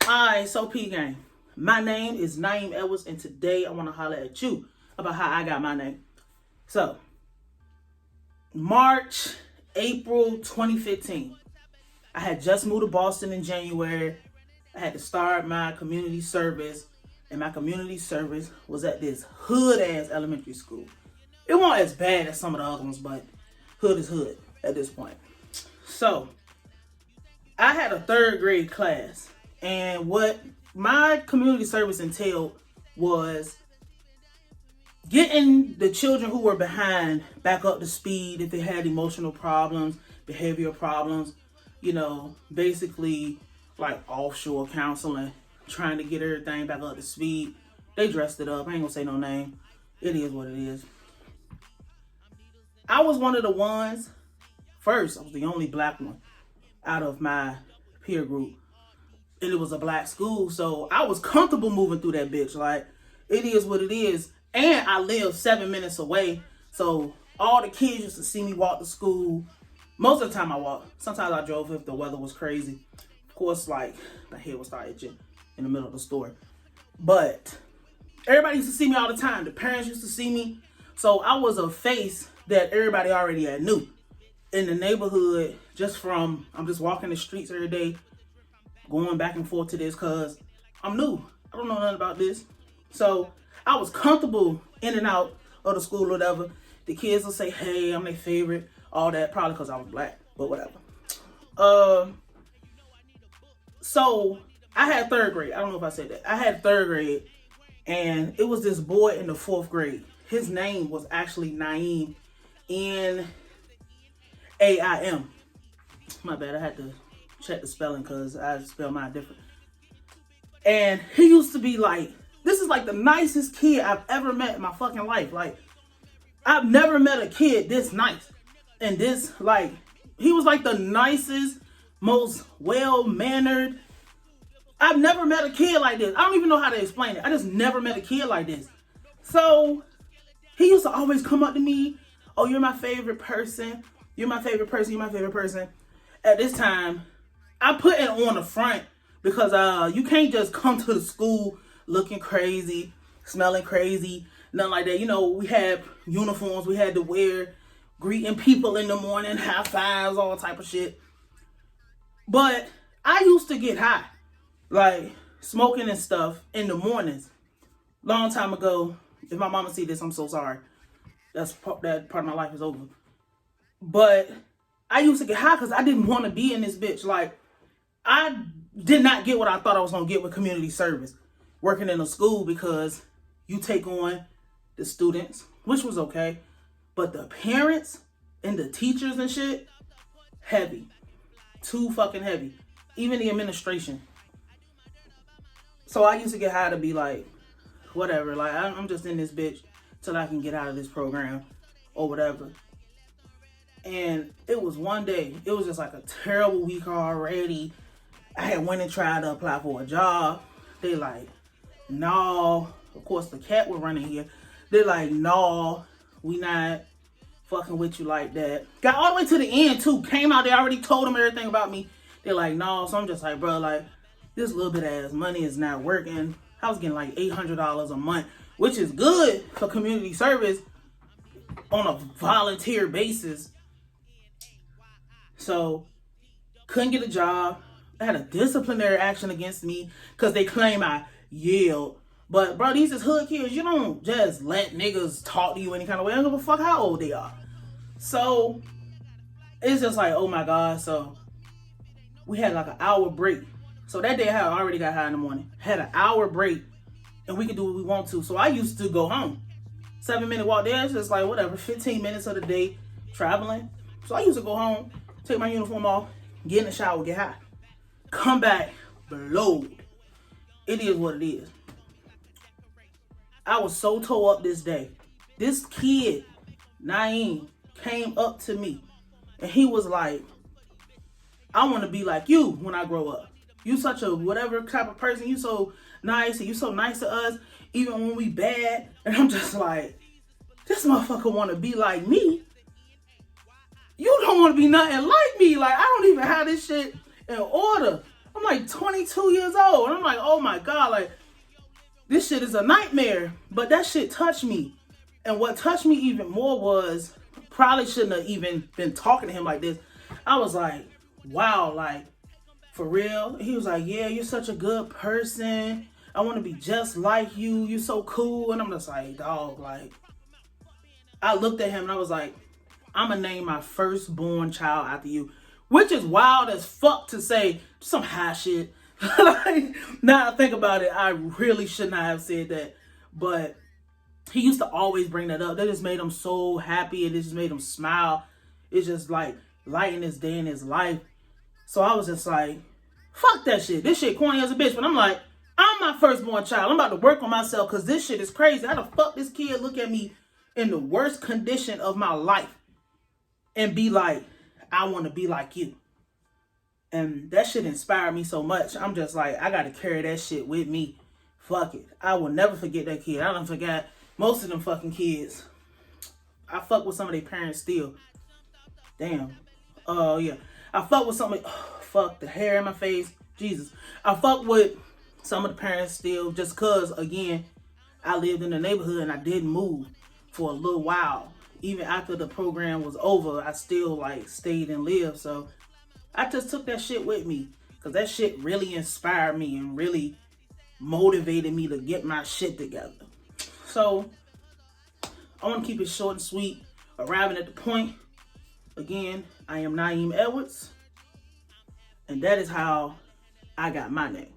Alright, so P gang. My name is Nayim and today I want to holler at you about how I got my name. So, April 2015. I had just moved to Boston in January. I had to start my community service, and my community service was at this hood-ass elementary school. It wasn't as bad as some of the other ones, but hood is hood at this point. So, I had a third grade class, and what my community service entailed was getting the children who were behind back up to speed if they had emotional problems, behavioral problems, basically like offshore counseling, trying to get everything back up to speed. They dressed it up. I ain't gonna say no name. It is what it is. I was one of the ones, first, I was the only black one out of my peer group. And it was a black school, so I was comfortable moving through that bitch. Like, it is what it is. And I lived 7 minutes away, so all the kids used to see me walk to school. Most of the time I walked. Sometimes I drove if the weather was crazy. Of course, like, my head would start itching in the middle of the store. But everybody used to see me all the time. The parents used to see me. So I was a face that everybody already had knew in the neighborhood, I'm just walking the streets every day, going back and forth to this because I'm new. I don't know nothing about this. So I was comfortable in and out of the school or whatever. The kids will say, hey, I'm their favorite, all that, probably because I was black, but whatever. So I had third grade. I don't know if I said that. I had third grade, and it was this boy in the fourth grade. His name was actually Nayim, N-A-I-M. My bad, I had to check the spelling because I spell mine different. And he used to be like, this is like the nicest kid I've ever met in my fucking life. Like, I've never met a kid this nice. And this, like, he was like the nicest, most well-mannered. I've never met a kid like this. I don't even know how to explain it. I just never met a kid like this. So, he used to always come up to me. Oh, you're my favorite person. You're my favorite person. You're my favorite person. At this time, I put it on the front because you can't just come to the school looking crazy, smelling crazy, nothing like that. We had uniforms we had to wear, greeting people in the morning, high fives, all type of shit. But I used to get high, like smoking and stuff in the mornings. Long time ago. If my mama see this, I'm so sorry. That part of my life is over. But I used to get high because I didn't want to be in this bitch. Like, I did not get what I thought I was going to get with community service. Working in a school, because you take on the students, which was okay. But the parents and the teachers and shit, heavy. Too fucking heavy. Even the administration. So I used to get high to be like, whatever, like, I'm just in this bitch till I can get out of this program or whatever. And it was one day, it was just like a terrible week already. I had went and tried to apply for a job. They like, no. Of course, the cat was running here. They're like, no, we not fucking with you like that. Got all the way to the end, too. Came out, they already told them everything about me. They're like, no. So I'm just like, bro, like, this little bit of ass money is not working. I was getting like $800 a month, which is good for community service on a volunteer basis. So, couldn't get a job. I had a disciplinary action against me because they claim I yelled. But, bro, these is hood kids. You don't just let niggas talk to you any kind of way. I don't give a fuck how old they are. So, it's just like, oh my God. So, we had like an hour break. So that day I already got high in the morning. Had an hour break and we could do what we want to. So I used to go home. 7-minute walk there. It's just like whatever, 15 minutes of the day traveling. So I used to go home, take my uniform off, get in the shower, get high. Come back, blowed. It is what it is. I was so toe up this day. This kid, Nayim, came up to me and he was like, I want to be like you when I grow up. You such a whatever type of person. You so nice and you so nice to us, even when we bad. And I'm just like, this motherfucker want to be like me. You don't want to be nothing like me. Like, I don't even have this shit in order. I'm like 22 years old. And I'm like, oh my God, like, this shit is a nightmare. But that shit touched me. And what touched me even more was, probably shouldn't have even been talking to him like this. I was like, wow, like, for real? He was like, yeah, you're such a good person. I want to be just like you. You're so cool. And I'm just like, dog, like, I looked at him and I was like, I'm going to name my firstborn child after you. Which is wild as fuck to say, some high shit. Like, now I think about it, I really should not have said that. But he used to always bring that up. That just made him so happy and it just made him smile. It's just like lighting his day in his life. So I was just like, fuck that shit. This shit corny as a bitch. But I'm like, I'm my firstborn child. I'm about to work on myself because this shit is crazy. How the fuck this kid look at me in the worst condition of my life and be like, I want to be like you. And that shit inspired me so much. I'm just like, I got to carry that shit with me. Fuck it. I will never forget that kid. I don't forget most of them fucking kids. I fuck with some of their parents still. Damn. Oh, yeah. I fuck with some of, fuck, the hair in my face. Jesus. I fuck with some of the parents still just because, again, I lived in the neighborhood and I didn't move for a little while. Even after the program was over, I still, like, stayed and lived. So I just took that shit with me because that shit really inspired me and really motivated me to get my shit together. So I want to keep it short and sweet, arriving at the point. Again, I am Nayim Edwards, and that is how I got my name.